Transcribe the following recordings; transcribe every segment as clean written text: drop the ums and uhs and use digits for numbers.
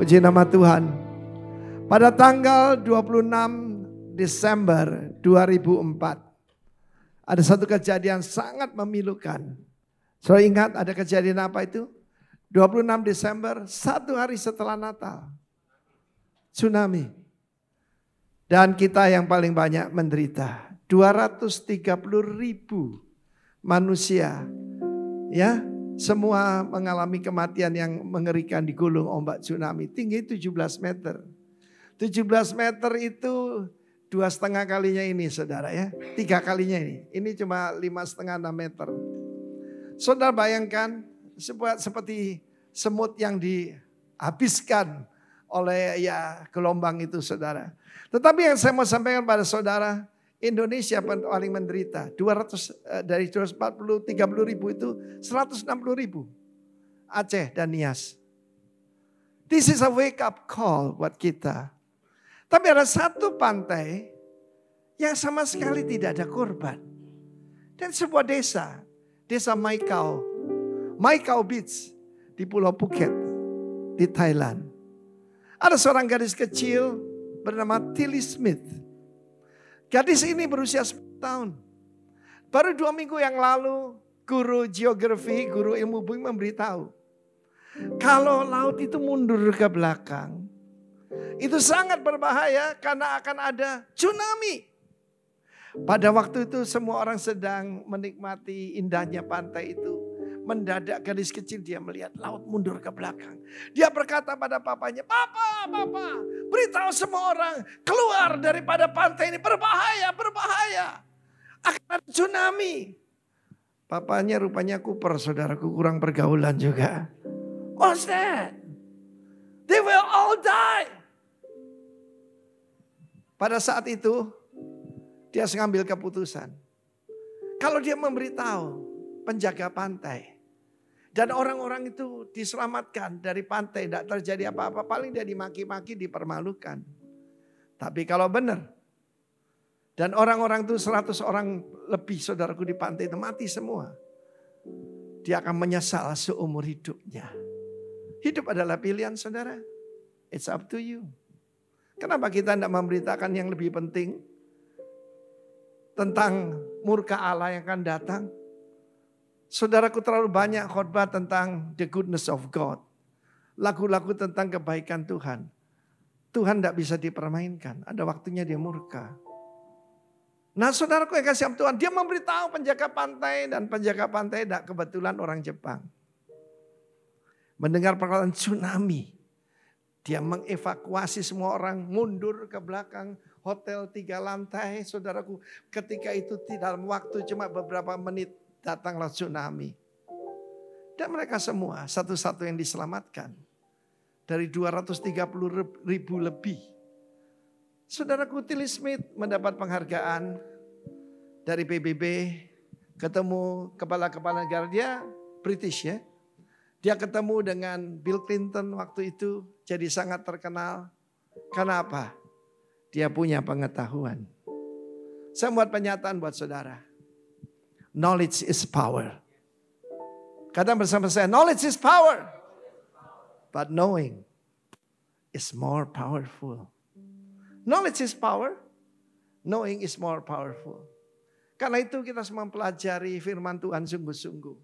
Puji nama Tuhan. Pada tanggal 26 Desember 2004. Ada satu kejadian sangat memilukan. Saudara ingat ada kejadian apa itu? 26 Desember, satu hari setelah Natal. Tsunami. Dan kita yang paling banyak menderita. 230.000 manusia. Ya, semua mengalami kematian yang mengerikan di gulung ombak tsunami. Tinggi 17 meter. 17 meter itu 2,5 kalinya ini saudara ya. 3 kalinya ini. Ini cuma 5,5-6 meter. Saudara bayangkan seperti semut yang dihabiskan oleh ya gelombang itu saudara. Tetapi yang saya mau sampaikan pada saudara, Indonesia paling menderita. 200 dari 230 ribu itu 160 ribu. Aceh dan Nias. This is a wake up call buat kita. Tapi ada satu pantai yang sama sekali tidak ada korban. Dan sebuah desa. Desa Maikau. Maikau Beach di Pulau Phuket di Thailand. Ada seorang gadis kecil bernama Tilly Smith. Gadis ini berusia 10 tahun. Baru 2 minggu yang lalu guru geografi, guru ilmu bumi memberitahu. Kalau laut itu mundur ke belakang. Itu sangat berbahaya karena akan ada tsunami. Pada waktu itu semua orang sedang menikmati indahnya pantai itu. Mendadak gadis kecil dia melihat laut mundur ke belakang. Dia berkata pada papanya, Papa, beritahu semua orang keluar daripada pantai ini. Berbahaya, berbahaya. Akan ada tsunami. Papanya rupanya Cooper, saudaraku, kurang pergaulan juga. What's that? They will all die. Pada saat itu, dia mengambil keputusan. Kalau dia memberitahu penjaga pantai. Dan orang-orang itu diselamatkan dari pantai. Tidak terjadi apa-apa. Paling dia dimaki-maki, dipermalukan. Tapi kalau benar. Dan orang-orang itu 100 orang lebih saudaraku di pantai itu mati semua. Dia akan menyesal seumur hidupnya. Hidup adalah pilihan saudara. It's up to you. Kenapa kita tidak memberitakan yang lebih penting? Tentang murka Allah yang akan datang. Saudaraku terlalu banyak khotbah tentang the goodness of God. Lagu-lagu tentang kebaikan Tuhan. Tuhan tidak bisa dipermainkan. Ada waktunya dia murka. Nah saudaraku yang kasih Tuhan. Dia memberitahu penjaga pantai. Dan penjaga pantai tidak kebetulan orang Jepang. Mendengar perkataan tsunami. Dia mengevakuasi semua orang mundur ke belakang. Hotel 3 lantai saudaraku. Ketika itu dalam waktu cuma beberapa menit. Datanglah tsunami. Dan mereka semua satu-satu yang diselamatkan. Dari 230 ribu lebih. Saudaraku Tilly Smith mendapat penghargaan dari PBB. Ketemu kepala-kepala negara dia British ya. Dia ketemu dengan Bill Clinton waktu itu. Jadi sangat terkenal. Karena apa? Dia punya pengetahuan. Saya buat pernyataan buat saudara. Knowledge is power. Kata bersama saya, knowledge is power. But knowing is more powerful. Knowledge is power. Knowing is more powerful. Karena itu kita semua mempelajari firman Tuhan sungguh-sungguh.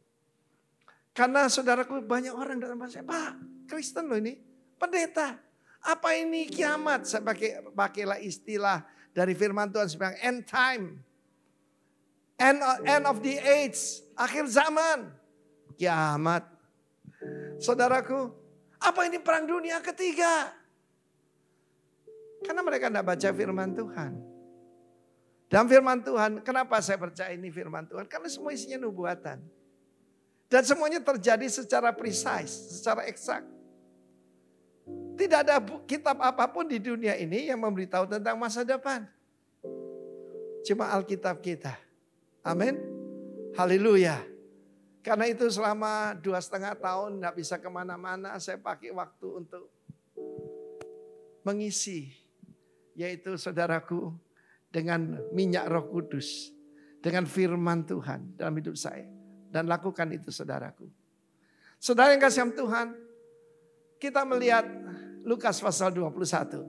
Karena saudaraku banyak orang datang pada saya, Pak Kristen loh ini, pendeta. Apa ini kiamat? Saya pakailah istilah dari firman Tuhan sebagai end time. End of the age, akhir zaman, kiamat. Saudaraku, apa ini perang dunia ketiga? Karena mereka tidak baca firman Tuhan. Dan firman Tuhan, kenapa saya percaya ini firman Tuhan? Karena semua isinya nubuatan. Dan semuanya terjadi secara precise, secara eksak. Tidak ada kitab apapun di dunia ini yang memberitahu tentang masa depan. Cuma Alkitab kita. Amin. Haleluya. Karena itu selama 2,5 tahun tidak bisa kemana-mana. Saya pakai waktu untuk mengisi. Yaitu saudaraku dengan minyak Roh Kudus. Dengan firman Tuhan dalam hidup saya. Dan lakukan itu saudaraku. Saudara yang kasih Tuhan. Kita melihat Lukas pasal 21.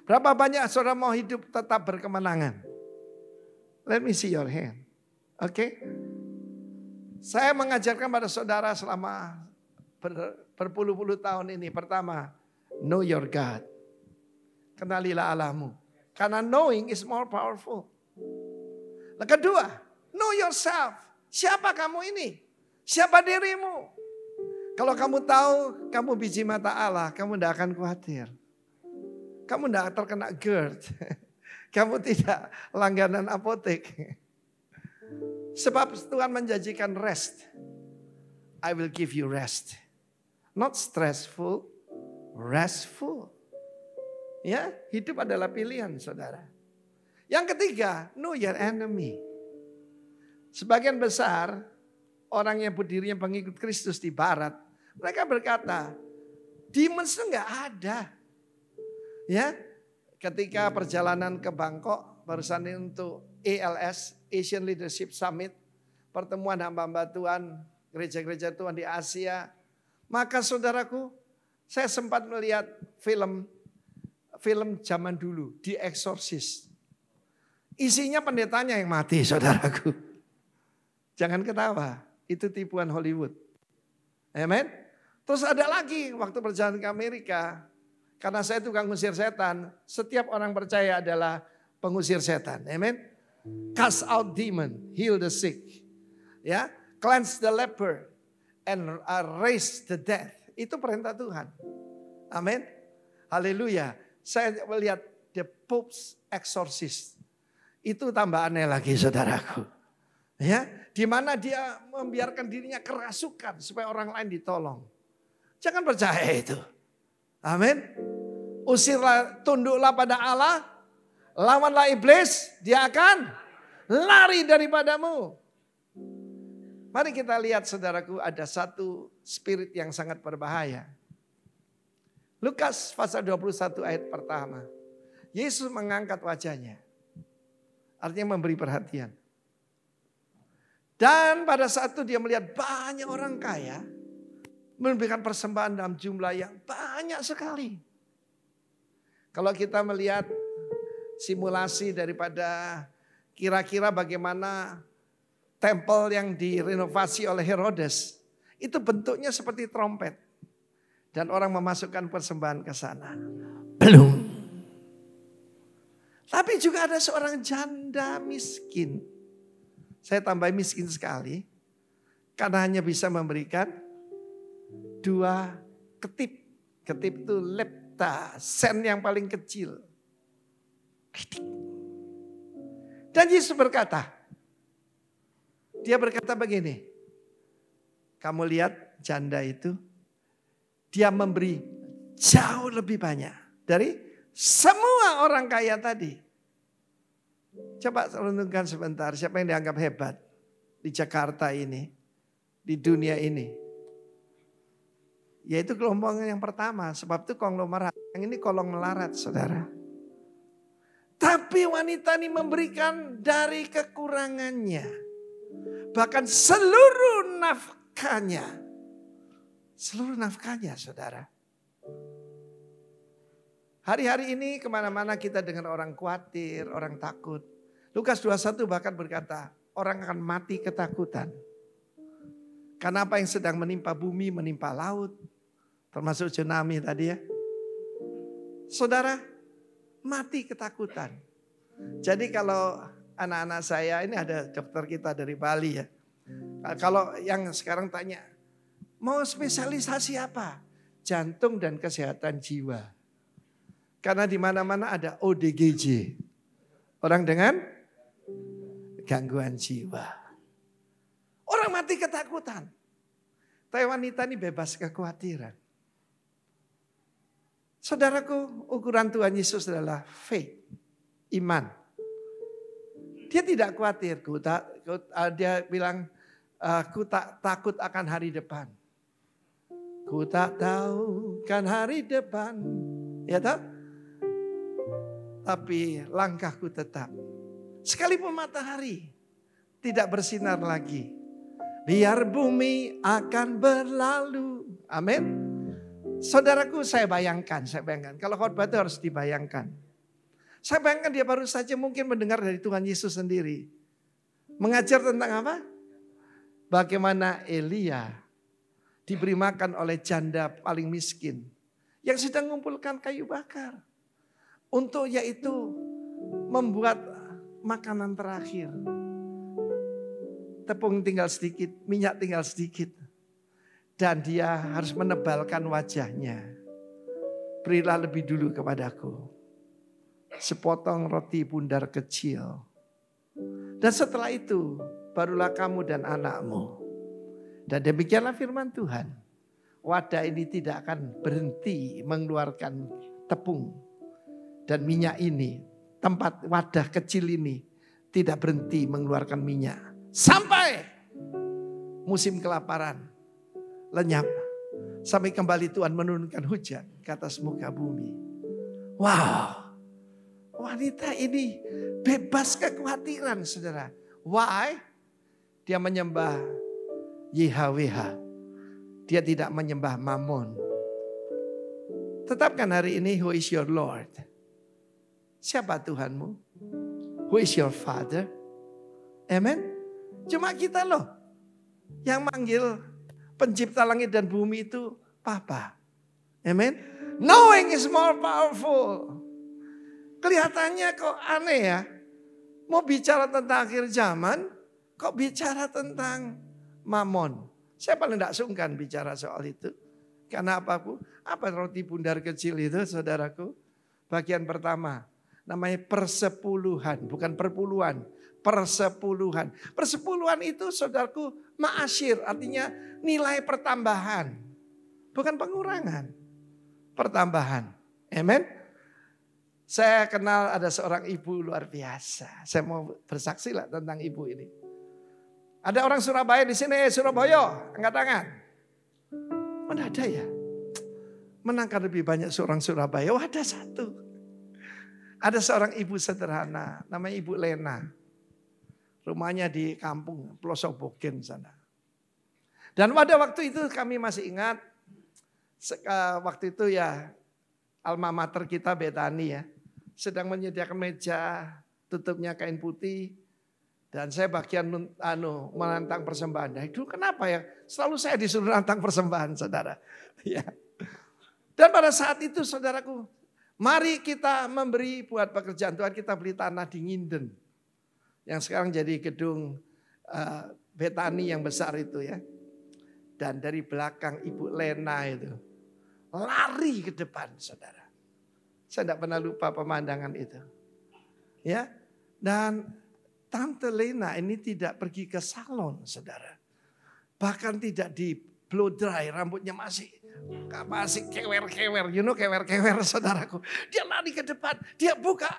Berapa banyak saudara mau hidup tetap berkemenangan? Let me see your hand. Oke. Saya mengajarkan pada saudara selama berpuluh-puluh tahun ini. Pertama, know your God. Kenalilah Allahmu. Karena knowing is more powerful. Yang kedua, know yourself. Siapa kamu ini? Siapa dirimu? Kalau kamu tahu kamu biji mata Allah, kamu tidak akan khawatir. Kamu tidak terkena GERD. Kamu tidak langganan apotek. Sebab Tuhan menjanjikan rest. I will give you rest. Not stressful, restful. Ya, hidup adalah pilihan saudara. Yang ketiga, know your enemy. Sebagian besar orang yang berdirinya pengikut Kristus di barat, mereka berkata, demons itu enggak ada. Ya, ketika perjalanan ke Bangkok, barusan ini untuk ALS, Asian Leadership Summit, pertemuan hamba-hamba Tuhan, gereja-gereja Tuhan di Asia. Maka saudaraku, saya sempat melihat film zaman dulu, The Exorcist. Isinya pendetanya yang mati, saudaraku. Jangan ketawa, itu tipuan Hollywood. Amen. Terus ada lagi waktu perjalanan ke Amerika, karena saya tukang ngusir setan, setiap orang percaya adalah pengusir setan. Amen. Cast out demon, heal the sick. Ya, cleanse the leper and raise the dead. Itu perintah Tuhan. Amin. Haleluya. Saya melihat The Pope's Exorcist. Itu tambah aneh lagi saudaraku. Ya, di mana dia membiarkan dirinya kerasukan supaya orang lain ditolong. Jangan percaya itu. Amin. Usirlah, tunduklah pada Allah, lawanlah iblis, dia akan lari daripadamu. Mari kita lihat saudaraku, ada satu spirit yang sangat berbahaya. Lukas pasal 21 ayat pertama. Yesus mengangkat wajahnya. Artinya memberi perhatian. Dan pada saat itu dia melihat banyak orang kaya memberikan persembahan dalam jumlah yang banyak sekali. Kalau kita melihat simulasi daripada kira-kira bagaimana tempel yang direnovasi oleh Herodes, itu bentuknya seperti trompet. Dan orang memasukkan persembahan ke sana. Belum. Tapi juga ada seorang janda miskin. Saya tambah miskin sekali. Karena hanya bisa memberikan 2 ketip. Ketip itu lepta, sen yang paling kecil. Dan Yesus berkata. Dia berkata begini. Kamu lihat janda itu. Dia memberi jauh lebih banyak dari semua orang kaya tadi. Coba renungkan sebentar, siapa yang dianggap hebat di Jakarta ini, di dunia ini. Yaitu kelompok yang pertama, sebab itu konglomerat. Yang ini kolong melarat, saudara. Tapi wanita ini memberikan dari kekurangannya. Bahkan seluruh nafkahnya. Seluruh nafkahnya, saudara. Hari-hari ini kemana-mana kita dengar orang khawatir, orang takut. Lukas 21 bahkan berkata, orang akan mati ketakutan. Karena apa yang sedang menimpa bumi, menimpa laut. Termasuk tsunami tadi ya. Saudara, mati ketakutan. Jadi kalau anak-anak saya, ini ada dokter kita dari Bali ya. Kalau yang sekarang tanya, mau spesialisasi apa? Jantung dan kesehatan jiwa. Karena di mana-mana ada ODGJ. Orang dengan gangguan jiwa. Orang mati ketakutan. Tapi wanita ini bebas kekhawatiran. Saudaraku, ukuran Tuhan Yesus adalah faith, iman. Dia tidak khawatir. Dia bilang, aku tak takut akan hari depan. Ku tak tahu kan hari depan. Ya tak? Tapi langkahku tetap. Sekalipun matahari tidak bersinar lagi. Biar bumi akan berlalu. Amin. Saudaraku, saya bayangkan. Kalau khotbah itu harus dibayangkan. Saya bayangkan dia baru saja mungkin mendengar dari Tuhan Yesus sendiri. Mengajar tentang apa? Bagaimana Elia diberi makan oleh janda paling miskin. Yang sedang mengumpulkan kayu bakar. Untuk yaitu membuat makanan terakhir. Tepung tinggal sedikit, minyak tinggal sedikit. Dan dia harus menebalkan wajahnya. Berilah lebih dulu kepadaku sepotong roti bundar kecil. Dan setelah itu barulah kamu dan anakmu. Dan demikianlah firman Tuhan. Wadah ini tidak akan berhenti mengeluarkan tepung dan minyak ini. Tempat wadah kecil ini tidak berhenti mengeluarkan minyak. Sampai musim kelaparan lenyap. Sampai kembali Tuhan menurunkan hujan ke atas muka bumi. Wow. Wanita ini bebas kekhawatiran, saudara. Why? Dia menyembah YHWH. Dia tidak menyembah Mammon. Tetapkan hari ini, who is your Lord? Siapa Tuhanmu? Who is your Father? Amen. Cuma kita loh yang manggil pencipta langit dan bumi itu Papa. Amen. Knowing is more powerful. Kelihatannya kok aneh ya. Mau bicara tentang akhir zaman, kok bicara tentang Mammon. Saya paling tidak sungkan bicara soal itu. Karena apa Bu? Apa roti bundar kecil itu saudaraku? Bagian pertama, namanya persepuluhan, bukan perpuluhan. Persepuluhan. Persepuluhan itu saudaraku ma'asyir, artinya nilai pertambahan. Bukan pengurangan. Pertambahan. Amen. Saya kenal ada seorang ibu luar biasa. Saya mau bersaksi lah tentang ibu ini. Ada orang Surabaya di sini, Surabaya, angkat tangan. Mana ada ya? Menangkan lebih banyak seorang Surabaya. Oh, ada satu. Ada seorang ibu sederhana, namanya Ibu Lena. Rumahnya di kampung Pelosok Bogen sana. Dan pada waktu itu kami masih ingat, waktu itu ya alma mater kita Betani ya. Sedang menyediakan meja, tutupnya kain putih. Dan saya bagian menantang persembahan. Nah, itu kenapa ya? Selalu saya disuruh menantang persembahan, saudara. Ya. Dan pada saat itu, saudaraku, mari kita memberi buat pekerjaan Tuhan. Kita beli tanah di Nginden. Yang sekarang jadi gedung Betani yang besar itu ya. Dan dari belakang Ibu Lena itu lari ke depan, saudara. Saya tidak pernah lupa pemandangan itu. Ya, dan Tante Lena ini tidak pergi ke salon, saudara. Bahkan tidak di blow dry, rambutnya masih kewer-kewer. You know kewer-kewer, saudaraku. Dia lari ke depan, dia buka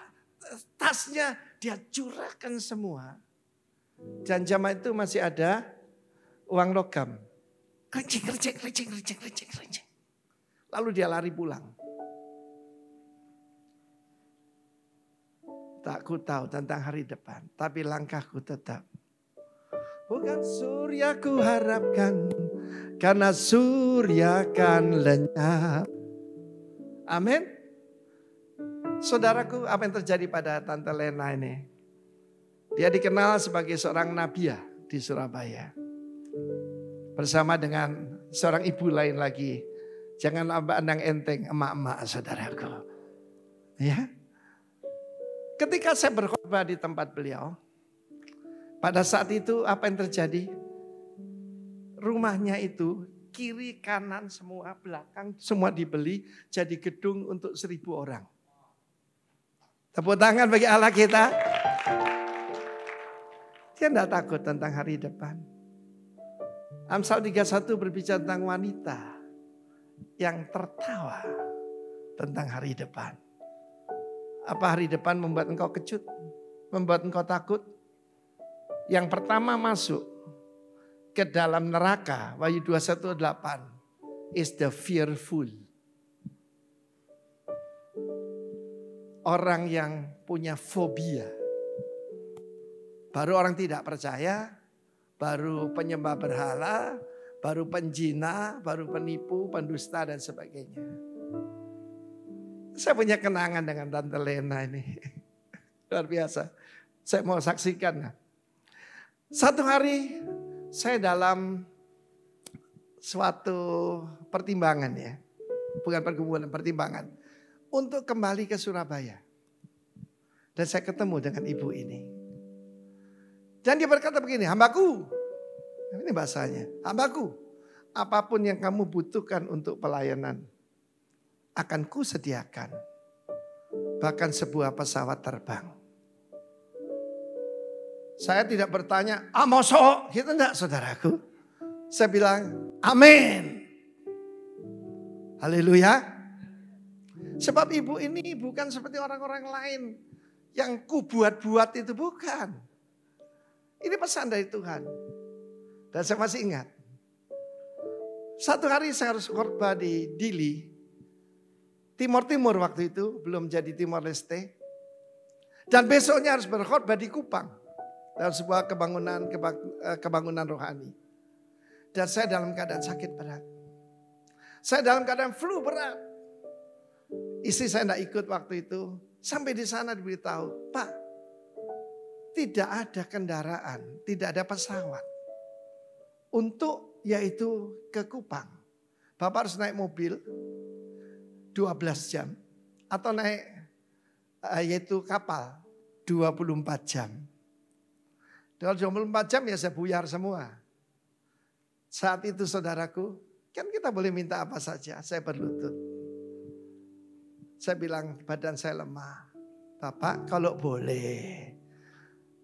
tasnya, dia curahkan semua. Dan zaman itu masih ada uang logam. Kerincing. Lalu dia lari pulang. Tak ku tahu tentang hari depan, tapi langkahku tetap. Bukan surya ku harapkan, karena surya kan lenyap. Amin. Saudaraku, apa yang terjadi pada Tante Lena ini? Dia dikenal sebagai seorang nabiah di Surabaya. Bersama dengan seorang ibu lain lagi. Jangan pandang enteng emak-emak, saudaraku. Ya. Ketika saya berkhotbah di tempat beliau, pada saat itu apa yang terjadi? Rumahnya itu kiri kanan semua belakang semua dibeli jadi gedung untuk 1.000 orang. Tepuk tangan bagi Allah kita. Dia tidak takut tentang hari depan. Amsal 31 berbicara tentang wanita yang tertawa tentang hari depan. Apa hari depan membuat engkau kecut? Membuat engkau takut? Yang pertama masuk ke dalam neraka, Wahyu 21:8, is the fearful. Orang yang punya fobia. Baru orang tidak percaya, baru penyembah berhala, baru penjina, baru penipu, pendusta dan sebagainya. Saya punya kenangan dengan Tante Lena ini. Luar biasa. Saya mau saksikan. Satu hari saya dalam suatu pertimbangan ya. Bukan pergumulan, pertimbangan. Untuk kembali ke Surabaya. Dan saya ketemu dengan ibu ini. Dan dia berkata begini, hambaku. Ini bahasanya, hambaku. Apapun yang kamu butuhkan untuk pelayanan. Akan kusediakan. Bahkan sebuah pesawat terbang. Saya tidak bertanya, mosok? Gitu enggak saudaraku. Saya bilang, amin. Haleluya. Sebab ibu ini bukan seperti orang-orang lain. Yang kubuat-buat itu bukan. Ini pesan dari Tuhan. Dan saya masih ingat. Satu hari saya harus khotbah di Dili. Timur-Timur waktu itu, belum jadi Timor Leste. Dan besoknya harus berkhotbah di Kupang. Dalam sebuah kebangunan rohani. Dan saya dalam keadaan sakit berat. Saya dalam keadaan flu berat. Istri saya tidak ikut waktu itu. Sampai di sana diberitahu, Pak, tidak ada kendaraan, tidak ada pesawat. Untuk yaitu ke Kupang. Bapak harus naik mobil 12 jam. Atau naik yaitu kapal 24 jam. Kalau 24 jam ya saya buyar semua. Saat itu saudaraku, kan kita boleh minta apa saja. Saya berlutut. Saya bilang badan saya lemah. Bapak kalau boleh.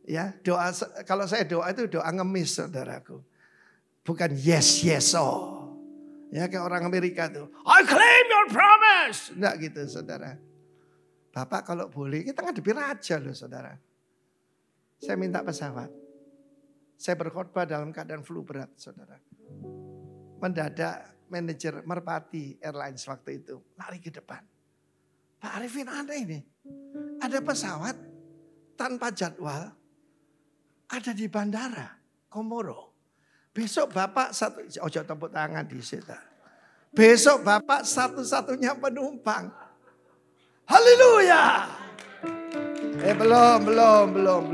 Ya doa, kalau saya doa itu doa ngemis saudaraku. Bukan yes oh. Ya kayak orang Amerika tuh. I claim your promise. Enggak gitu saudara. Bapak kalau boleh kita ngadepi raja loh saudara. Saya minta pesawat. Saya berkhotbah dalam keadaan flu berat saudara. Mendadak manajer Merpati Airlines waktu itu lari ke depan. Pak Arifin aneh ini. Ada pesawat tanpa jadwal. Ada di bandara Komoro. Besok Bapak ojo tepuk tangan di situ. Besok Bapak satu-satunya penumpang. Haleluya. Belum.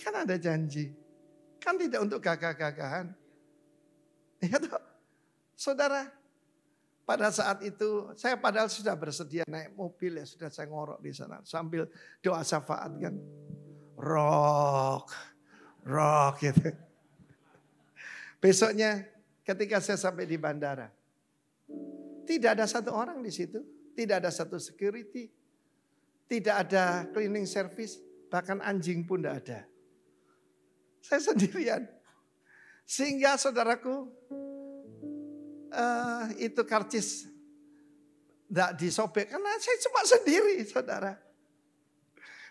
Kan ada janji. Kan tidak untuk gagah-gagahan. Ya toh. Saudara, pada saat itu saya padahal sudah bersedia naik mobil ya. Sudah saya ngorok di sana sambil doa syafaat kan. Rock gitu. Besoknya ketika saya sampai di bandara. Tidak ada satu orang di situ. Tidak ada satu security. Tidak ada cleaning service. Bahkan anjing pun tidak ada. Saya sendirian. Sehingga saudaraku itu karcis tidak disobek. Karena saya cuma sendiri saudara.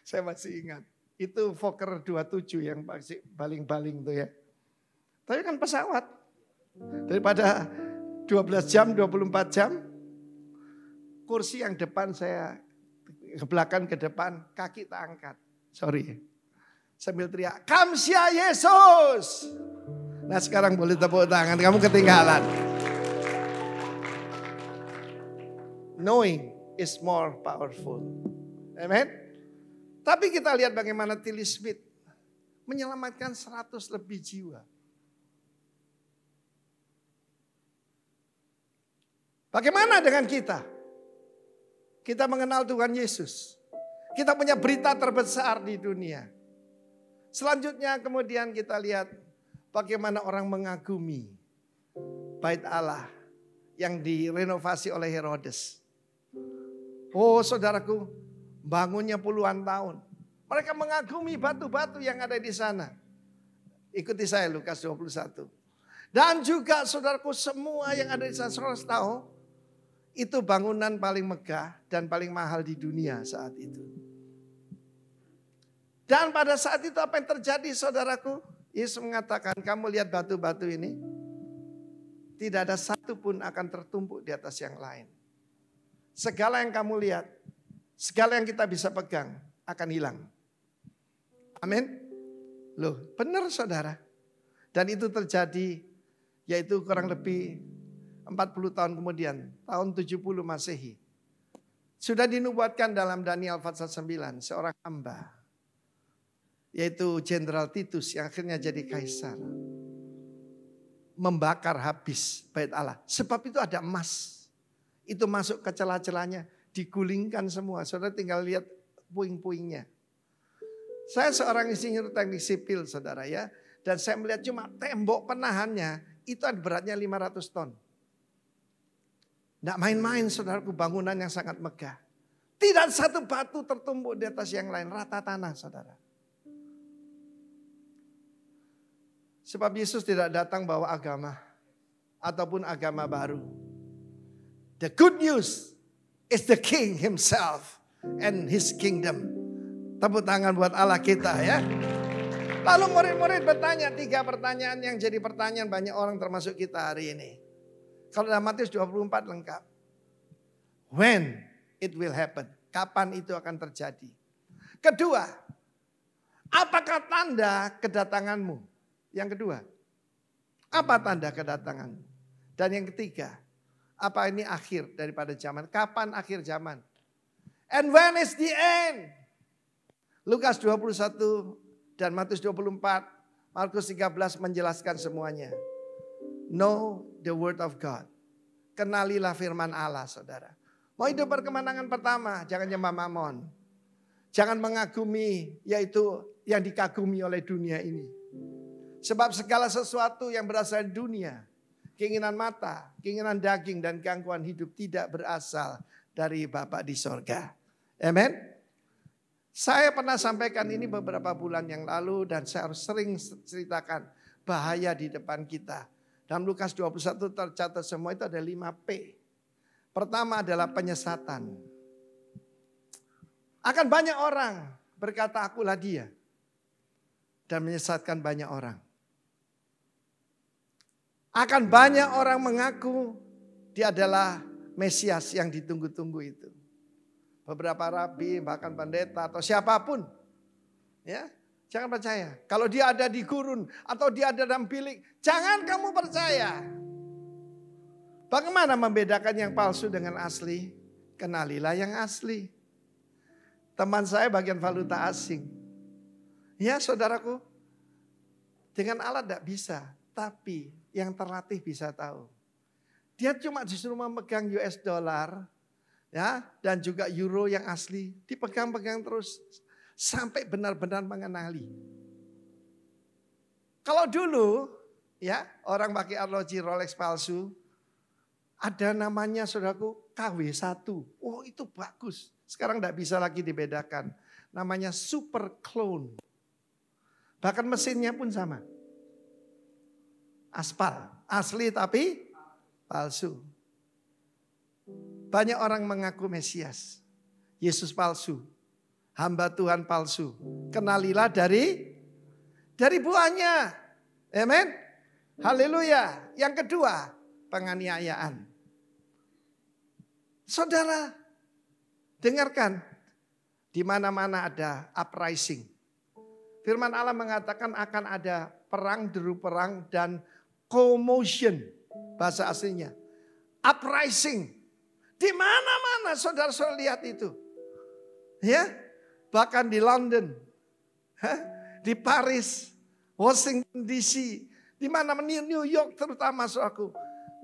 Saya masih ingat. Itu Fokker 27 yang baling-baling tuh ya. Tapi kan pesawat. Daripada 12 jam, 24 jam. Kursi yang depan saya ke belakang ke depan. Kaki tak angkat. Sorry. Sambil teriak. Kamsia Yesus. Nah sekarang boleh tepuk tangan. Kamu ketinggalan. Knowing is more powerful. Amen. Tapi kita lihat bagaimana Tilly Smith menyelamatkan 100 lebih jiwa. Bagaimana dengan kita? Kita mengenal Tuhan Yesus. Kita punya berita terbesar di dunia. Selanjutnya kemudian kita lihat bagaimana orang mengagumi Bait Allah yang direnovasi oleh Herodes. Oh saudaraku, bangunnya puluhan tahun. Mereka mengagumi batu-batu yang ada di sana. Ikuti saya Lukas 21. Dan juga saudaraku semua yang ada di sana. Saudara tahu itu bangunan paling megah dan paling mahal di dunia saat itu. Dan pada saat itu apa yang terjadi saudaraku? Yesus mengatakan kamu lihat batu-batu ini. Tidak ada satu pun akan tertumpuk di atas yang lain. Segala yang kamu lihat. Segala yang kita bisa pegang akan hilang. Amin. Loh benar saudara. Dan itu terjadi yaitu kurang lebih 40 tahun kemudian, tahun 70 Masehi. Sudah dinubuatkan dalam Daniel pasal 9, seorang hamba, yaitu Jenderal Titus yang akhirnya jadi kaisar, membakar habis bait Allah. Sebab itu ada emas. Itu masuk ke celah-celahnya, digulingkan semua. Saudara tinggal lihat puing-puingnya. Saya seorang insinyur teknik sipil, saudara ya. Dan saya melihat cuma tembok penahannya, itu beratnya 500 ton. Tidak main-main saudaraku, bangunan yang sangat megah. Tidak satu batu tertumbuk di atas yang lain, rata tanah saudara. Sebab Yesus tidak datang bawa agama ataupun agama baru. The good news is the King himself and his kingdom. Tepuk tangan buat Allah kita ya. Lalu murid-murid bertanya 3 pertanyaan yang jadi pertanyaan banyak orang termasuk kita hari ini. Kalau dalam Matius 24 lengkap. When it will happen. Kapan itu akan terjadi. Kedua, apakah tanda kedatanganmu? Yang kedua, apa tanda kedatanganmu? Dan yang ketiga, apa ini akhir daripada zaman? Kapan akhir zaman? And when is the end? Lukas 21 dan Matius 24, Markus 13 menjelaskan semuanya. Know the word of God. Kenalilah firman Allah saudara. Mau hidup berkemenangan pertama, jangan nyembah mamon. Jangan mengagumi yaitu yang dikagumi oleh dunia ini. Sebab segala sesuatu yang berasal dari dunia, keinginan mata, keinginan daging dan gangguan hidup tidak berasal dari Bapa di sorga. Amen. Saya pernah sampaikan ini beberapa bulan yang lalu dan saya harus sering ceritakan bahaya di depan kita. Dalam Lukas 21 tercatat semua itu ada 5P. Pertama adalah penyesatan. Akan banyak orang berkata akulah dia. Dan menyesatkan banyak orang. Akan banyak orang mengaku dia adalah Mesias yang ditunggu-tunggu itu. Beberapa rabi, bahkan pendeta atau siapapun. Ya, jangan percaya. Kalau dia ada di gurun atau dia ada dalam bilik, jangan kamu percaya. Bagaimana membedakan yang palsu dengan asli? Kenalilah yang asli. Teman saya bagian valuta asing. Ya saudaraku, dengan alat tidak bisa. Tapi yang terlatih bisa tahu. Dia cuma disuruh memegang US dollar. Ya, dan juga euro yang asli dipegang-pegang terus sampai benar-benar mengenali. Kalau dulu ya orang pakai arloji Rolex palsu, ada namanya saudaraku KW1. Oh itu bagus. Sekarang tidak bisa lagi dibedakan. Namanya super clone. Bahkan mesinnya pun sama. Aspal, asli tapi palsu. Banyak orang mengaku Mesias. Yesus palsu. Hamba Tuhan palsu. Kenalilah dari buahnya. Amen. Haleluya. Yang kedua, penganiayaan. Saudara, dengarkan. Di mana-mana ada uprising. Firman Allah mengatakan akan ada perang, deru perang, dan commotion. Bahasa aslinya. Uprising. Di mana-mana saudara-saudara lihat itu. Ya, bahkan di London, di Paris, Washington DC, di mana New York terutama saudaraku.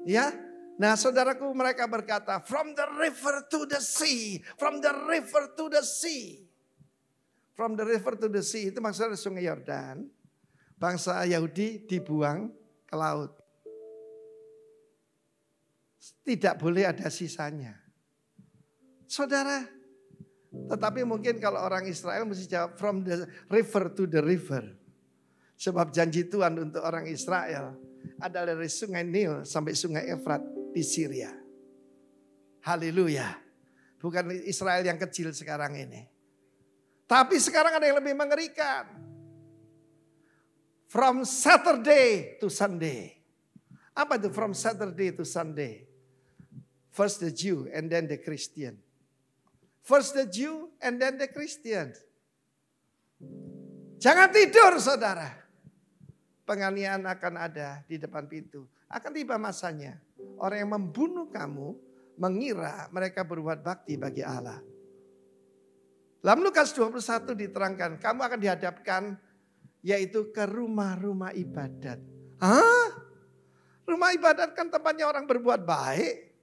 Ya, nah saudaraku mereka berkata, from the river to the sea, from the river to the sea. From the river to the sea itu maksudnya sungai Yordan. Bangsa Yahudi dibuang ke laut. Tidak boleh ada sisanya. Saudara, tetapi mungkin kalau orang Israel mesti jawab from the river to the river. Sebab janji Tuhan untuk orang Israel adalah dari sungai Nil sampai sungai Efrat di Syria. Haleluya. Bukan Israel yang kecil sekarang ini. Tapi sekarang ada yang lebih mengerikan. From Saturday to Sunday. Apa itu from Saturday to Sunday? First the Jew and then the Christian. First the Jew and then the Christian. Jangan tidur saudara. penganiayaan akan ada di depan pintu. Akan tiba masanya orang yang membunuh kamu mengira mereka berbuat bakti bagi Allah. Dalam Lukas 21 diterangkan, kamu akan dihadapkan yaitu ke rumah-rumah ibadat. Hah? Rumah ibadat kan tempatnya orang berbuat baik.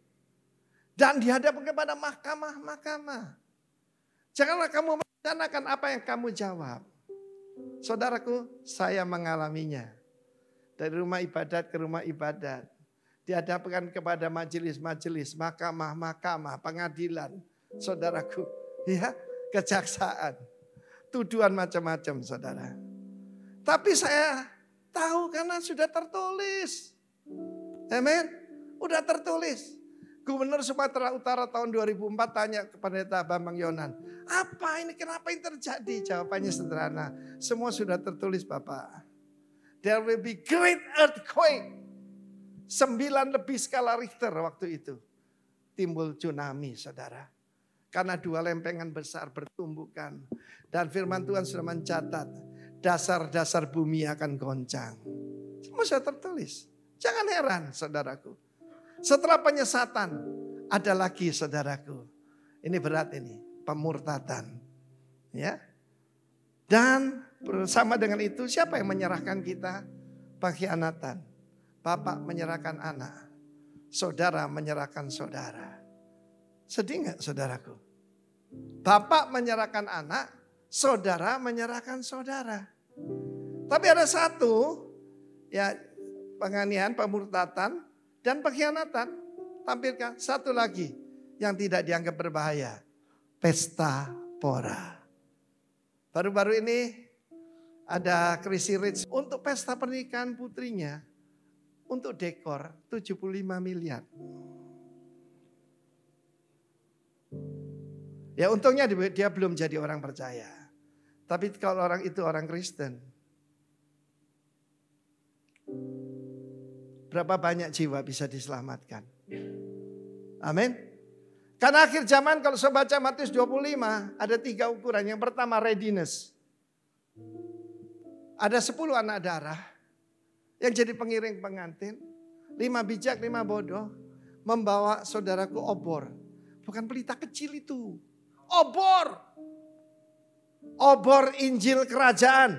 Dan dihadapkan kepada mahkamah-mahkamah. Janganlah kamu merencanakan apa yang kamu jawab. Saudaraku, saya mengalaminya. Dari rumah ibadat ke rumah ibadat. Dihadapkan kepada majelis-majelis, mahkamah-mahkamah, pengadilan. Saudaraku, ya, kejaksaan. Tuduhan macam-macam, saudara. Tapi saya tahu karena sudah tertulis. Amin. Udah tertulis. Gubernur Sumatera Utara tahun 2004 tanya kepada Bambang Yonan, apa ini, kenapa ini terjadi? Jawabannya sederhana, semua sudah tertulis Bapak. There will be great earthquake. 9 lebih skala Richter waktu itu. Timbul tsunami, saudara. Karena 2 lempengan besar bertumbukan. Dan firman Tuhan sudah mencatat, dasar-dasar bumi akan goncang. Semua sudah tertulis. Jangan heran, saudaraku. Setelah penyesatan, ada lagi saudaraku. Ini berat ini, pemurtatan. Ya. Dan bersama dengan itu, siapa yang menyerahkan kita? Pengkhianatan. Bapak menyerahkan anak. Saudara menyerahkan saudara. Sedih gak saudaraku? Bapak menyerahkan anak, saudara menyerahkan saudara. Tapi ada satu, ya, penganiayaan, pemurtatan, dan pengkhianatan. Tampilkan satu lagi yang tidak dianggap berbahaya. Pesta pora. Baru-baru ini ada Chrissy Rich untuk pesta pernikahan putrinya. Untuk dekor 75 miliar. Ya untungnya dia belum jadi orang percaya. Tapi kalau orang itu orang Kristen. Berapa banyak jiwa bisa diselamatkan. Amin. Karena akhir zaman kalau saya baca Matius 25 ada 3 ukuran. Yang pertama readiness. Ada 10 anak darah yang jadi pengiring pengantin. 5 bijak, 5 bodoh. Membawa saudaraku obor. Bukan pelita kecil itu. Obor. Obor Injil kerajaan.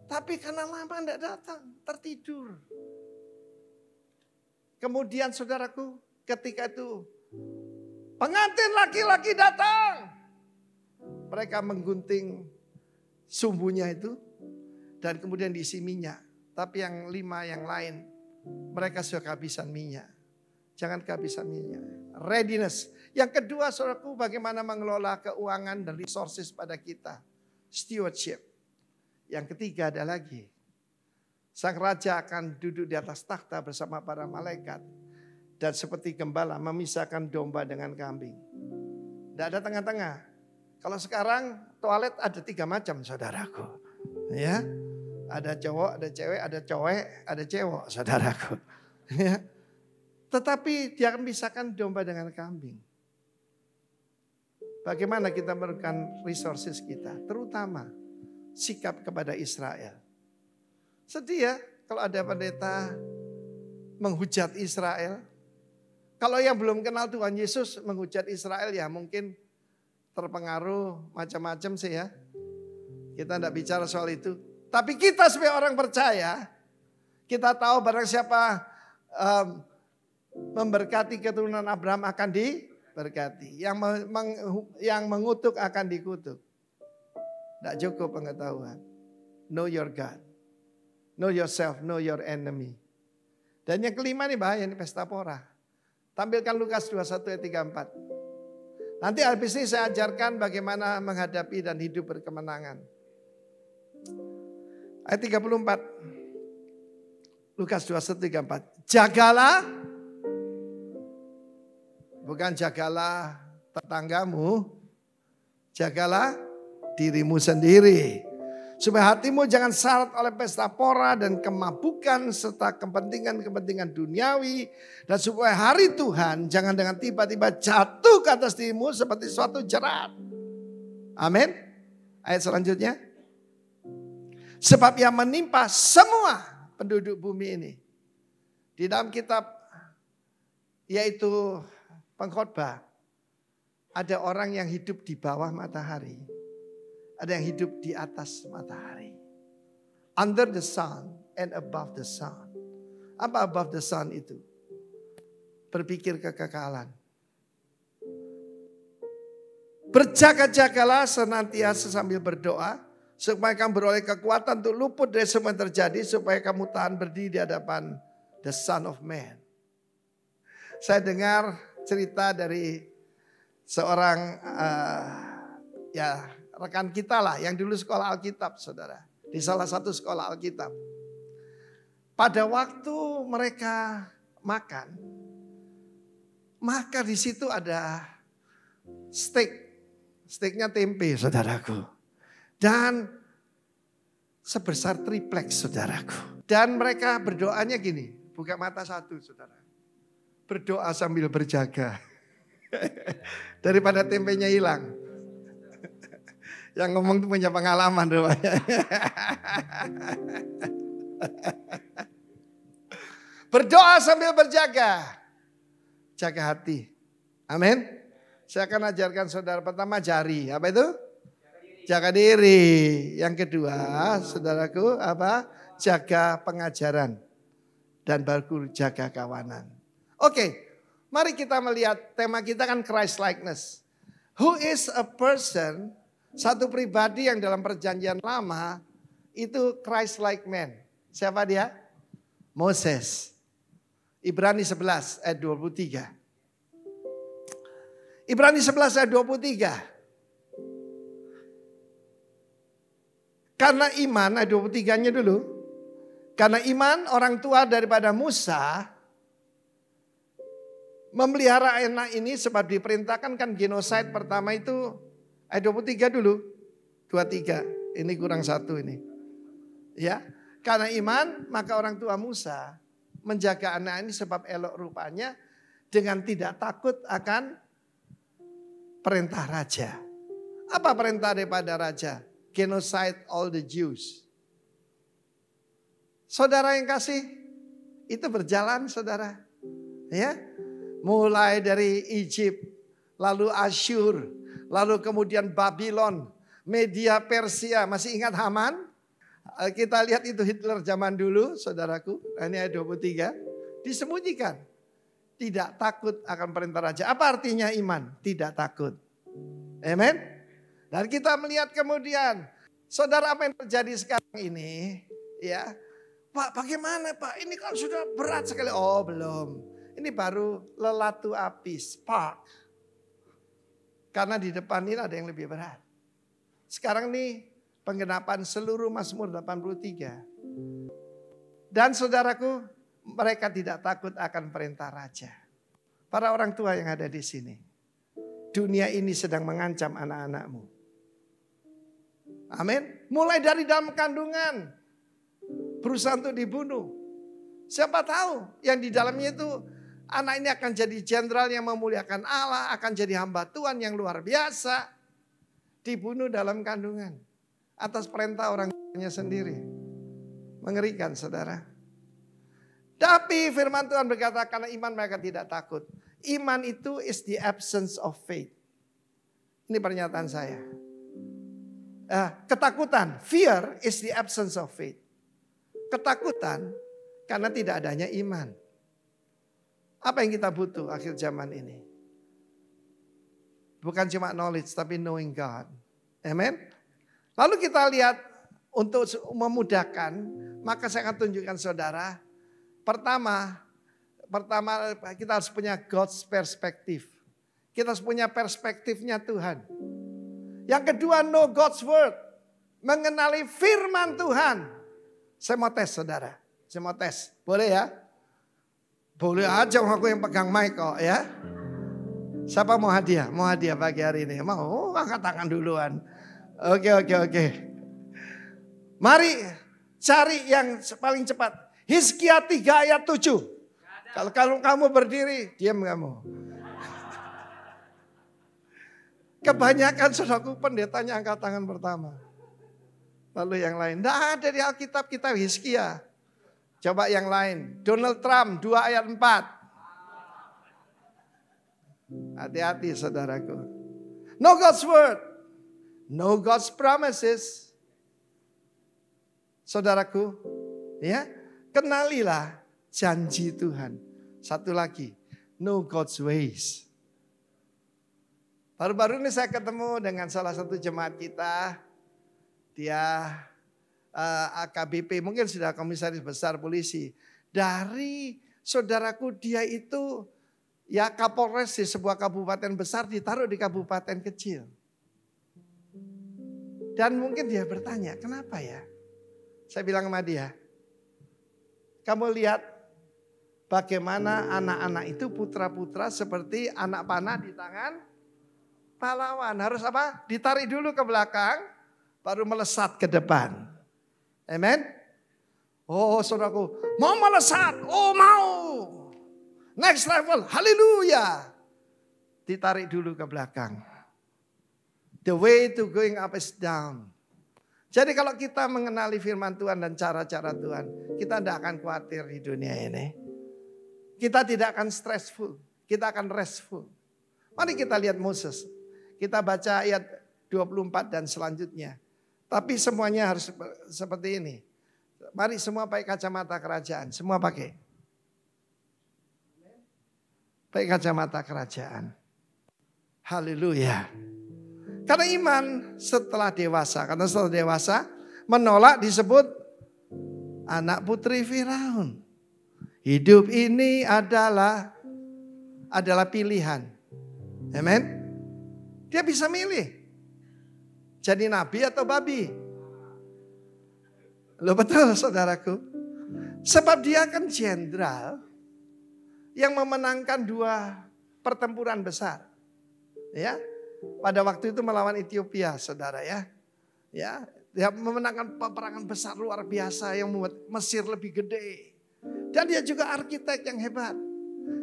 Tapi karena lama tidak datang, tertidur. Kemudian saudaraku, ketika itu pengantin laki-laki datang. Mereka menggunting sumbunya itu dan kemudian diisi minyak. Tapi yang 5 yang lain, mereka sudah kehabisan minyak. Jangan kehabisan minyak. Readiness. Yang kedua saudaraku, bagaimana mengelola keuangan dan resources pada kita. Stewardship. Yang ketiga ada lagi. Sang raja akan duduk di atas takhta bersama para malaikat. Dan seperti gembala memisahkan domba dengan kambing. Tidak ada tengah-tengah. Kalau sekarang toilet ada 3 macam saudaraku. Ya, ada cowok, ada cewek, ada cowek, ada cewek saudaraku. Ya. Tetapi dia akan memisahkan domba dengan kambing. Bagaimana kita memberikan resources kita. Terutama sikap kepada Israel. Sedih ya kalau ada pendeta menghujat Israel. Kalau yang belum kenal Tuhan Yesus menghujat Israel ya mungkin terpengaruh macam-macam sih ya. Kita tidak bicara soal itu. Tapi kita sebagai orang percaya, kita tahu barang siapa memberkati keturunan Abraham akan diberkati. Yang mengutuk akan dikutuk. Tidak cukup pengetahuan. Know your God. Know yourself, know your enemy. Dan yang kelima nih bahaya, ini pesta pora. Tampilkan Lukas 21 ayat 34. Nanti habis ini saya ajarkan bagaimana menghadapi dan hidup berkemenangan. Ayat 34. Lukas 21 34. Jagalah. Bukan jagalah tetanggamu. Jagalah dirimu sendiri. Supaya hatimu jangan syarat oleh pesta pora dan kemabukan serta kepentingan-kepentingan duniawi. Dan supaya hari Tuhan jangan dengan tiba-tiba jatuh ke atas dirimu seperti suatu jerat. Amin. Ayat selanjutnya. Sebab yang menimpa semua penduduk bumi ini. Di dalam kitab yaitu Pengkhotbah, ada orang yang hidup di bawah matahari. Ada yang hidup di atas matahari. Under the sun and above the sun. Apa above the sun itu? Berpikir kekekalan. Berjaga-jagalah senantiasa sambil berdoa. Supaya kamu beroleh kekuatan untuk luput dari semua yang terjadi. Supaya kamu tahan berdiri di hadapan the Son of Man. Saya dengar cerita dari seorang rekan kita lah. Yang dulu sekolah Alkitab, saudara. Di salah satu sekolah Alkitab. Pada waktu mereka makan, maka di situ ada steak. Steaknya tempe, saudaraku. Dan sebesar tripleks, saudaraku. Dan mereka berdoanya gini, buka mata satu, saudara. Berdoa sambil berjaga. Daripada tempenya hilang. Yang ngomong itu punya pengalaman rupanya. Berdoa sambil berjaga. Jaga hati. Amin. Saya akan ajarkan saudara pertama jari. Apa itu? Jaga diri. Yang kedua, saudaraku, apa? Jaga pengajaran. Dan baru jaga kawanan. Oke, mari kita melihat tema kita kan Christ likeness. Who is a person, satu pribadi yang dalam perjanjian lama itu Christ like man. Siapa dia? Moses. Ibrani 11 ayat 23. Ibrani 11 ayat 23. Karena iman, ayat 23-nya dulu. Karena iman orang tua daripada Musa memelihara anak ini sebab diperintahkan kan genosida pertama itu ayat 23 dulu. 23, ini kurang satu ini. Ya, karena iman maka orang tua Musa menjaga anak ini sebab elok rupanya dengan tidak takut akan perintah raja. Apa perintah daripada raja? Genocide all the Jews. Saudara yang kasih, itu berjalan saudara. Ya, mulai dari Egypt, lalu Asyur, lalu kemudian Babylon, Media Persia. Masih ingat Haman? Kita lihat itu Hitler zaman dulu, saudaraku. Ini ayat 23. Disembunyikan. Tidak takut akan perintah raja. Apa artinya iman? Tidak takut. Amen. Dan kita melihat kemudian, saudara, apa yang terjadi sekarang ini? Ya, Pak, bagaimana Pak? Ini kan sudah berat sekali. Oh, belum. Ini baru lelatu api, spark. Karena di depan ini ada yang lebih berat. Sekarang nih penggenapan seluruh Mazmur 83. Dan saudaraku, mereka tidak takut akan perintah raja. Para orang tua yang ada di sini. Dunia ini sedang mengancam anak-anakmu. Amin. Mulai dari dalam kandungan. Berusaha untuk dibunuh. Siapa tahu yang di dalamnya itu anak ini akan jadi jenderal yang memuliakan Allah. Akan jadi hamba Tuhan yang luar biasa. Dibunuh dalam kandungan. Atas perintah orang tuanya sendiri. Mengerikan saudara. Tapi firman Tuhan berkata karena iman mereka tidak takut. Iman itu is the absence of faith. Ini pernyataan saya. Ketakutan, fear is the absence of faith. Ketakutan karena tidak adanya iman. Apa yang kita butuh akhir zaman ini? Bukan cuma knowledge tapi knowing God. Amen. Lalu kita lihat untuk memudahkan, maka saya akan tunjukkan saudara. Pertama kita harus punya God's perspective. Kita harus punya perspektifnya Tuhan. Yang kedua, know God's word. Mengenali firman Tuhan. Saya mau tes saudara. Saya mau tes. Boleh ya? Boleh aja aku yang pegang mic kok ya. Siapa mau hadiah? Mau hadiah pagi hari ini? Mau? Angkat tangan duluan. Oke. Mari cari yang paling cepat. Hizkia 3 ayat 7. Kalau kamu berdiri, diam kamu. Kebanyakan saudaraku pendetanya angkat tangan pertama. Lalu yang lain, tidak ada di Alkitab kita Hizkia. Coba yang lain, Donald Trump 2 ayat 4. Hati-hati saudaraku. No God's word, no God's promises. Saudaraku, ya, kenalilah janji Tuhan. Satu lagi, no God's ways. Baru-baru ini saya ketemu dengan salah satu jemaat kita. Dia AKBP, mungkin sudah komisaris besar polisi. Dari saudaraku dia itu ya Kapolres di sebuah kabupaten besar ditaruh di kabupaten kecil. Dan mungkin dia bertanya, kenapa ya? Saya bilang sama dia, kamu lihat bagaimana anak-anak itu putra-putra seperti anak panah di tangan pahlawan. Harus apa? Ditarik dulu ke belakang, baru melesat ke depan. Amen. Oh saudaraku, mau melesat? Oh mau. Next level, haleluya. Ditarik dulu ke belakang. The way to going up is down. Jadi kalau kita mengenali firman Tuhan dan cara-cara Tuhan, kita tidak akan khawatir di dunia ini. Kita tidak akan stressful, kita akan restful. Mari kita lihat Moses. Kita baca ayat 24 dan selanjutnya. Tapi semuanya harus seperti ini. Mari semua pakai kacamata kerajaan. Semua pakai. Pakai kacamata kerajaan. Haleluya. Karena iman setelah dewasa. Karena setelah dewasa menolak disebut anak putri Firaun. Hidup ini adalah pilihan. Amen. Dia bisa milih. Jadi nabi atau babi? Loh betul saudaraku. Sebab dia kan jenderal yang memenangkan 2 pertempuran besar. Ya. Pada waktu itu melawan Ethiopia saudara ya. Ya, dia memenangkan peperangan besar luar biasa yang membuat Mesir lebih gede. Dan dia juga arsitek yang hebat.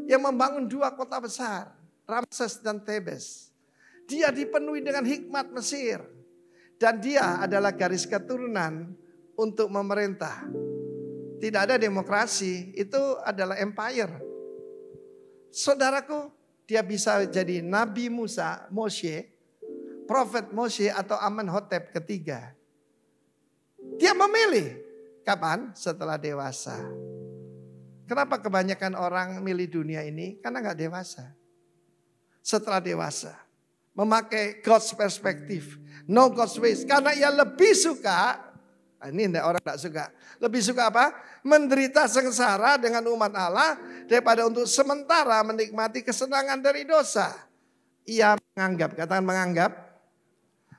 Yang membangun 2 kota besar. Ramses dan Thebes. Dia dipenuhi dengan hikmat Mesir. Dan dia adalah garis keturunan untuk memerintah. Tidak ada demokrasi, itu adalah empire. Saudaraku, dia bisa jadi Nabi Musa, Moshe, Prophet Moshe atau Amenhotep ketiga. Dia memilih. Kapan? Setelah dewasa. Kenapa kebanyakan orang milih dunia ini? Karena gak dewasa. Setelah dewasa. Memakai God's perspective. No God's ways. Karena ia lebih suka. Ini orang tidak suka. Lebih suka apa? Menderita sengsara dengan umat Allah. Daripada untuk sementara menikmati kesenangan dari dosa. Ia menganggap. Katakan menganggap.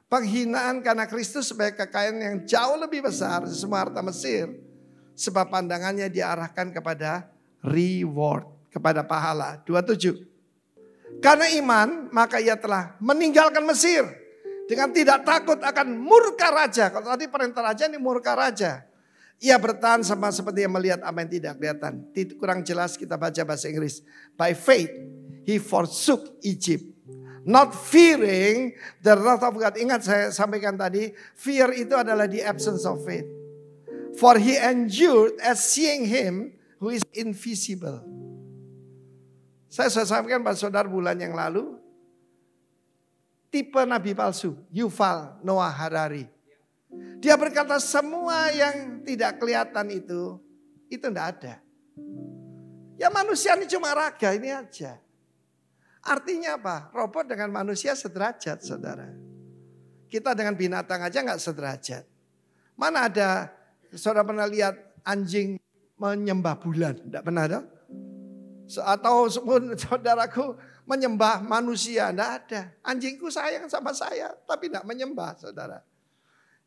Penghinaan karena Kristus sebagai kekayaan yang jauh lebih besar. Semua harta Mesir. Sebab pandangannya diarahkan kepada reward. Kepada pahala. 27. Karena iman, maka ia telah meninggalkan Mesir. Dengan tidak takut akan murka raja. Kalau tadi perintah raja, ini murka raja. Ia bertahan sama seperti yang melihat apa yang tidak kelihatan. Kurang jelas kita baca bahasa Inggris. By faith, he forsook Egypt. Not fearing the wrath of God. Ingat saya sampaikan tadi, fear itu adalah the absence of faith. For he endured as seeing him who is invisible. Saya sudah sampaikan pada saudara bulan yang lalu. Tipe nabi palsu, Yuval Noah Harari. Dia berkata semua yang tidak kelihatan itu tidak ada. Ya manusia ini cuma raga ini aja. Artinya apa? Robot dengan manusia sederajat saudara. Kita dengan binatang aja gak sederajat. Mana ada saudara pernah lihat anjing menyembah bulan? Tidak pernah ada? Atau saudaraku menyembah manusia, tidak ada. Anjingku sayang sama saya, tapi tidak menyembah saudara.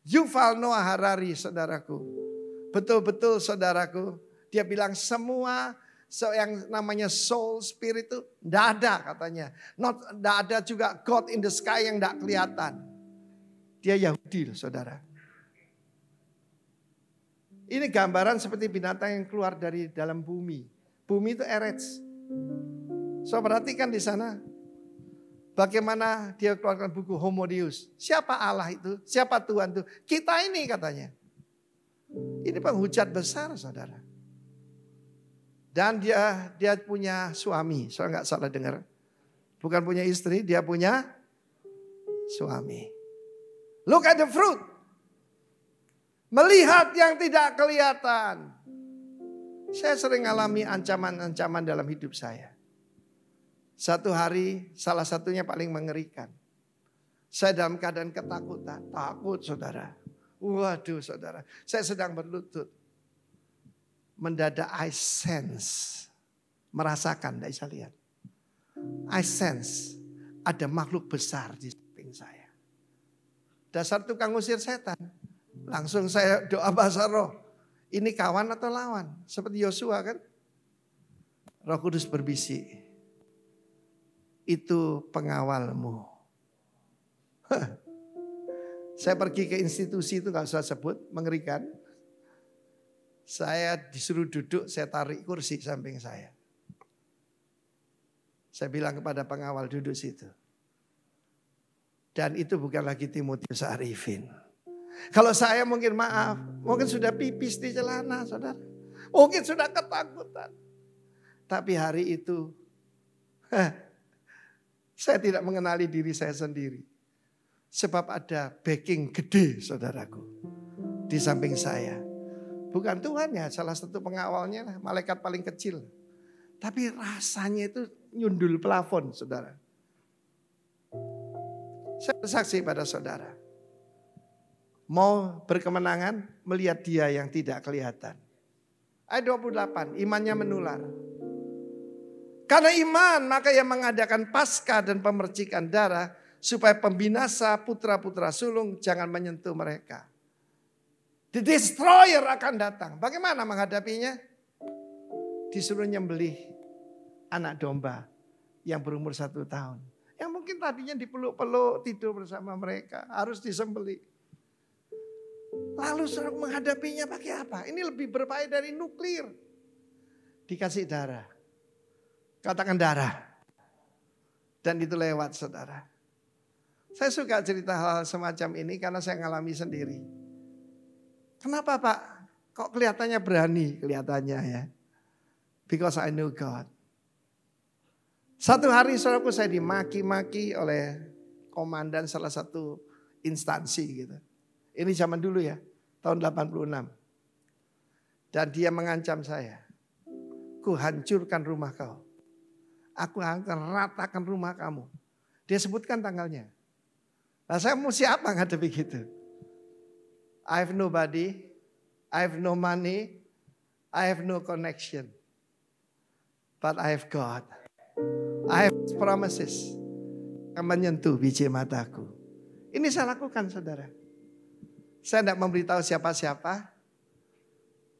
Yuval Noah Harari saudaraku. Betul-betul saudaraku. Dia bilang semua yang namanya soul spirit itu tidak ada katanya. Tidak ada juga God in the sky yang tidak kelihatan. Dia Yahudi loh saudara. Ini gambaran seperti binatang yang keluar dari dalam bumi. Bumi itu Eretz. So perhatikan di sana. Bagaimana dia keluarkan buku Homo Deus. Siapa Allah itu? Siapa Tuhan itu? Kita ini katanya. Ini penghujat besar saudara. Dan dia punya suami. Saya nggak salah dengar. Bukan punya istri, dia punya suami. Look at the fruit. Melihat yang tidak kelihatan. Saya sering alami ancaman-ancaman dalam hidup saya. Satu hari salah satunya paling mengerikan. Saya dalam keadaan ketakutan. Takut saudara. Waduh saudara. Saya sedang berlutut. Mendadak I sense. Merasakan, tidak bisa lihat. I sense ada makhluk besar di samping saya. Dasar tukang usir setan. Langsung saya doa bahasa roh. Ini kawan atau lawan? Seperti Yosua kan. Roh Kudus berbisik. Itu pengawalmu. Saya pergi ke institusi itu gak usah sebut, mengerikan. Saya disuruh duduk, saya tarik kursi samping saya. Saya bilang kepada pengawal duduk situ. Dan itu bukan lagi Timotius Arifin. Kalau saya mungkin maaf, mungkin sudah pipis di celana saudara. Mungkin sudah ketakutan. Tapi hari itu, saya tidak mengenali diri saya sendiri. Sebab ada backing gede saudaraku. Di samping saya. Bukan Tuhan ya, salah satu pengawalnya, malaikat paling kecil. Tapi rasanya itu nyundul plafon saudara. Saya bersaksi pada saudara. Mau berkemenangan melihat dia yang tidak kelihatan. Ayat 28, imannya menular. Karena iman maka ia mengadakan Paskah dan pemercikan darah supaya pembinasa putra-putra sulung jangan menyentuh mereka. The destroyer akan datang. Bagaimana menghadapinya? Disuruh nyembelih anak domba yang berumur 1 tahun. Yang mungkin tadinya dipeluk-peluk tidur bersama mereka. Harus disembelih. Lalu suruh menghadapinya pakai apa? Ini lebih berbahaya dari nuklir. Dikasih darah. Katakan darah. Dan itu lewat saudara. Saya suka cerita hal semacam ini karena saya ngalami sendiri. Kenapa Pak? Kok kelihatannya berani? Kelihatannya ya. Because I know God. Satu hari saudaraku saya dimaki-maki oleh komandan salah satu instansi gitu. Ini zaman dulu ya, tahun 86. Dan dia mengancam saya. Ku hancurkan rumah kau. Aku akan ratakan rumah kamu. Dia sebutkan tanggalnya. Nah saya mau siapa ngadepi gitu. I have nobody, I have no money, I have no connection. But I have God. I have promises. Yang menyentuh biji mataku. Ini saya lakukan saudara. Saya tidak memberitahu siapa-siapa.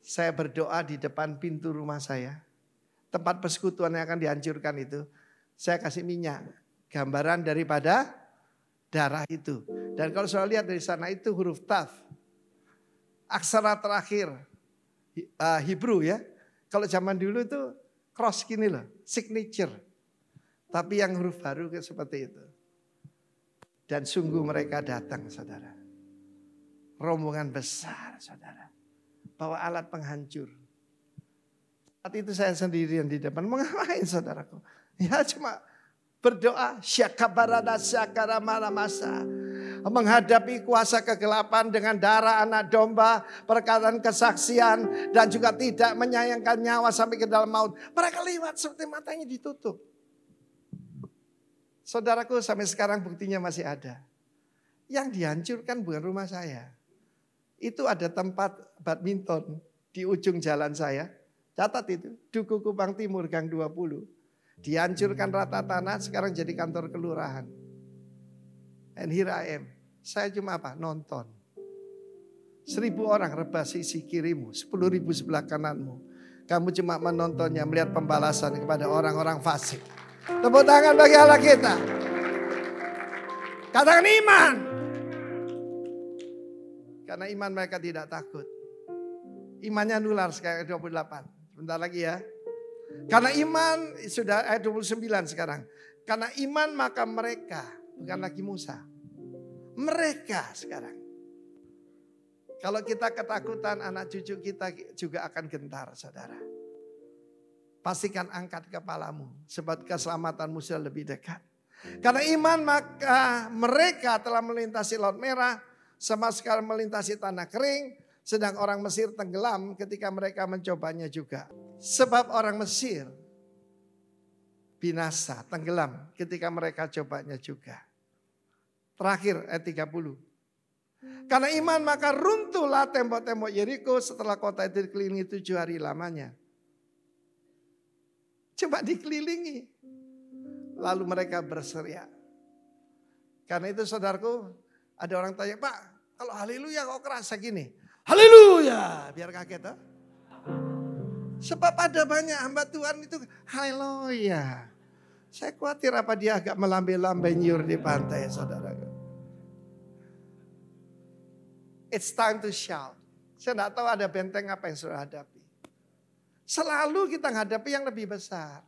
Saya berdoa di depan pintu rumah saya. Tempat persekutuan yang akan dihancurkan itu. Saya kasih minyak. Gambaran daripada darah itu. Dan kalau saya lihat dari sana itu huruf Taf. Aksara terakhir Hebrew ya. Kalau zaman dulu itu cross gini loh. Signature. Tapi yang huruf baru seperti itu. Dan sungguh mereka datang saudara. Rombongan besar saudara. Bawa alat penghancur. Saat itu saya sendirian di depan. Mau ngapain saudaraku? Ya cuma berdoa. Syakabarada syakaramala masa. Menghadapi kuasa kegelapan dengan darah anak domba. Perkataan kesaksian. Dan juga tidak menyayangkan nyawa sampai ke dalam maut. Mereka lewat seperti matanya ditutup. Saudaraku sampai sekarang buktinya masih ada. Yang dihancurkan bukan rumah saya. Itu ada tempat badminton di ujung jalan saya. Catat itu, Duku Kupang Timur Gang 20. Dihancurkan rata tanah, sekarang jadi kantor kelurahan. And here I am. Saya cuma apa? Nonton. 1.000 orang rebah sisi kirimu, 10.000 sebelah kananmu. Kamu cuma menontonnya, melihat pembalasan kepada orang-orang fasik. Tepuk tangan bagi Allah kita. Katakan iman. Karena iman mereka tidak takut. Imannya nular sekarang 28. Sebentar lagi ya. Karena iman sudah ayat 29 sekarang. Karena iman maka mereka, bukan lagi Musa. Mereka sekarang. Kalau kita ketakutan, anak cucu kita juga akan gentar, saudara. Pastikan angkat kepalamu, sebab keselamatanmu sudah lebih dekat. Karena iman maka mereka telah melintasi Laut Merah, sama sekali melintasi tanah kering, sedang orang Mesir tenggelam ketika mereka mencobanya juga. Sebab orang Mesir binasa, tenggelam ketika mereka cobanya juga. Terakhir ayat 30. Karena iman maka runtuhlah tembok-tembok Yeriko setelah kota itu dikelilingi 7 hari lamanya. Coba dikelilingi. Lalu mereka berseria. Karena itu saudaraku, ada orang tanya, Pak, kalau haleluya kok kerasa gini? Haleluya, biar kaget. Oh? Sebab ada banyak hamba Tuhan itu haleluya. Saya khawatir apa dia agak melambai-lambai nyur di pantai, saudaraku. It's time to shout. Saya tidak tahu ada benteng apa yang sudah hadapi. Selalu kita menghadapi yang lebih besar.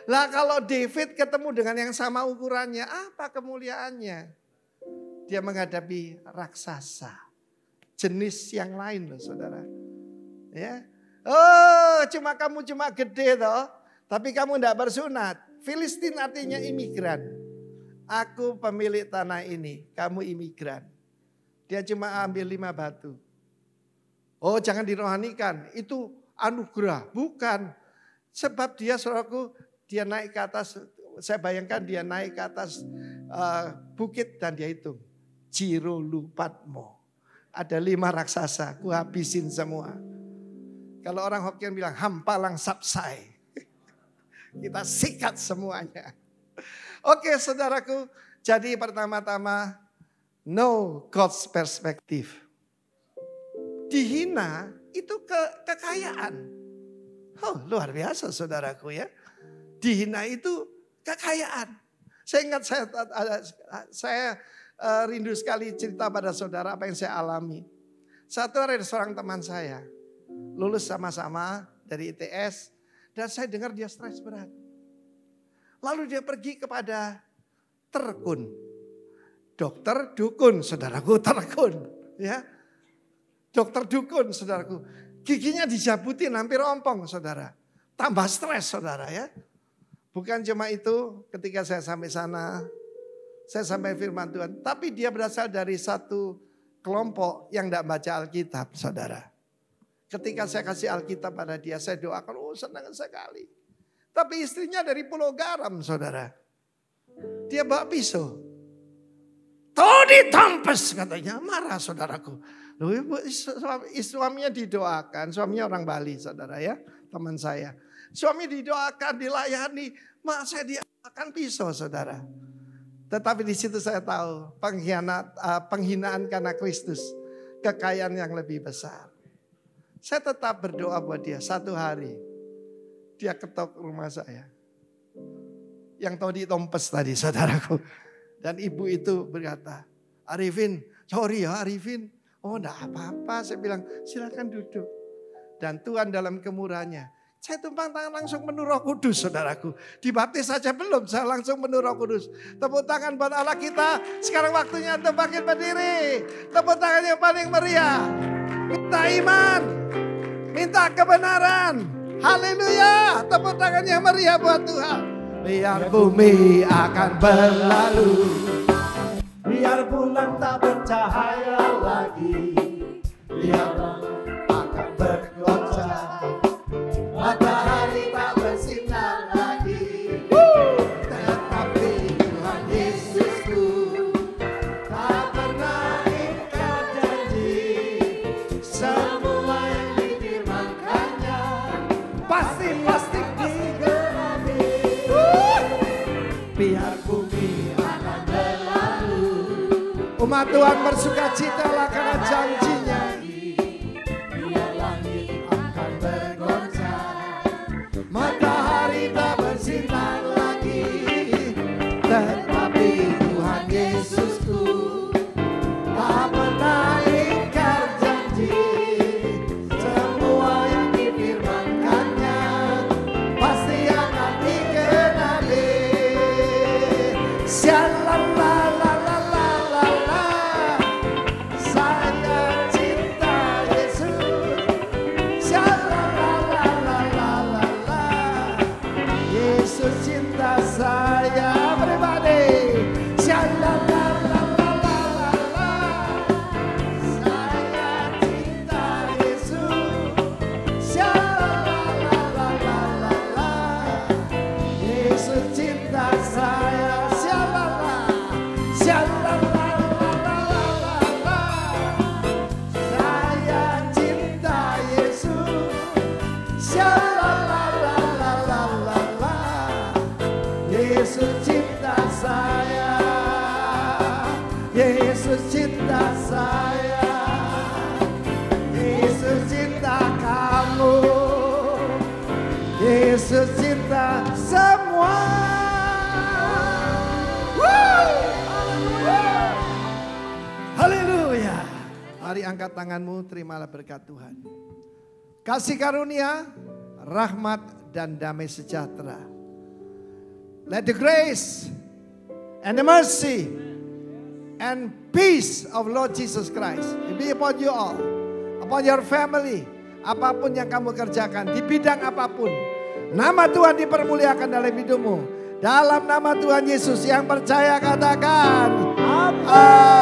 Lah kalau David ketemu dengan yang sama ukurannya, apa kemuliaannya? Dia menghadapi raksasa. Jenis yang lain loh saudara. Ya. Oh kamu cuma gede toh. Tapi kamu tidak bersunat. Filistin artinya imigran. Aku pemilik tanah ini, kamu imigran. Dia cuma ambil 5 batu. Oh jangan dirohanikan, itu anugerah. Bukan, sebab dia saudaraku, dia naik ke atas, saya bayangkan dia naik ke atas bukit dan dia hitung. Jirolupatmo. Ada 5 raksasa, ku habisin semua. Kalau orang Hokkien bilang hampalang sapsai. Kita sikat semuanya. Oke saudaraku, jadi pertama-tama know God's perspective. Dihina itu kekayaan. Oh luar biasa saudaraku ya. Dihina itu kekayaan. Saya ingat saya rindu sekali cerita pada saudara apa yang saya alami. Satu hari ada seorang teman saya. Lulus sama-sama dari ITS. Dan saya dengar dia stres berat. Lalu dia pergi kepada terkun. Dokter dukun, saudaraku, terkun. Ya. Dokter dukun, saudaraku. Giginya dijabutin hampir ompong, saudara. Tambah stres, saudara ya. Bukan cuma itu, ketika saya sampai sana, saya sampai firman Tuhan. Tapi dia berasal dari satu kelompok yang tidak baca Alkitab, saudara. Ketika saya kasih Alkitab pada dia, saya doakan, oh senang sekali. Tapi istrinya dari Pulau Garam, saudara. Dia bawa pisau. Tuh ditampes katanya, marah saudaraku. Suaminya didoakan, suaminya orang Bali saudara ya, teman saya. Suami didoakan, dilayani, mak saya diakan pisau saudara. Tetapi di situ saya tahu penghinaan karena Kristus, kekayaan yang lebih besar. Saya tetap berdoa buat dia. Satu hari dia ketok rumah saya. Yang tahu ditompes tadi saudaraku. Dan ibu itu berkata, Arifin, sorry ya Arifin. Oh enggak apa-apa, saya bilang silakan duduk. Dan Tuhan dalam kemurahannya, saya tumpang tangan langsung penuh Roh Kudus saudaraku. Dibaptis saja belum, saya langsung penuh Roh Kudus. Tepuk tangan buat Allah kita, sekarang waktunya untuk bangkit berdiri. Tepuk tangan yang paling meriah. Minta iman, minta kebenaran. Haleluya, tepuk tangan yang meriah buat Tuhan. Biar bumi akan berlalu, biar bulan tak bercahaya lagi, biar akan bergoncang, matahari tak bersinar lagi. Tetapi Tuhan Yesusku tak pernah ingkar janji, semua yang difirmankannya pasti digenapi. Biar bumi akan berlalu, umat Tuhan bersukacitalah karena janjinya. Biar langit akan bergoncang, matahari tak bersinar lagi, tetapi Tuhan Yesusku tak pernah ingkar janji, semua yang difirmankannya pasti akan digenapi. Yesus cinta saya. Everybody. Shalalalalala. Saya cinta Yesus. Shalalalalala. Yesus cinta saya. Shalala. Shalalalalala. Saya cinta Yesus. Shalalalalala. Yesus cinta saya. Yesus cinta saya. Yesus cinta kamu. Yesus cinta semua. Haleluya. Mari angkat tanganmu, terimalah berkat Tuhan. Kasih karunia, rahmat dan damai sejahtera. Let the grace and the mercy and peace of Lord Jesus Christ be upon you all, upon your family, apapun yang kamu kerjakan, di bidang apapun. Nama Tuhan dipermuliakan dalam hidupmu. Dalam nama Tuhan Yesus, yang percaya katakan amin.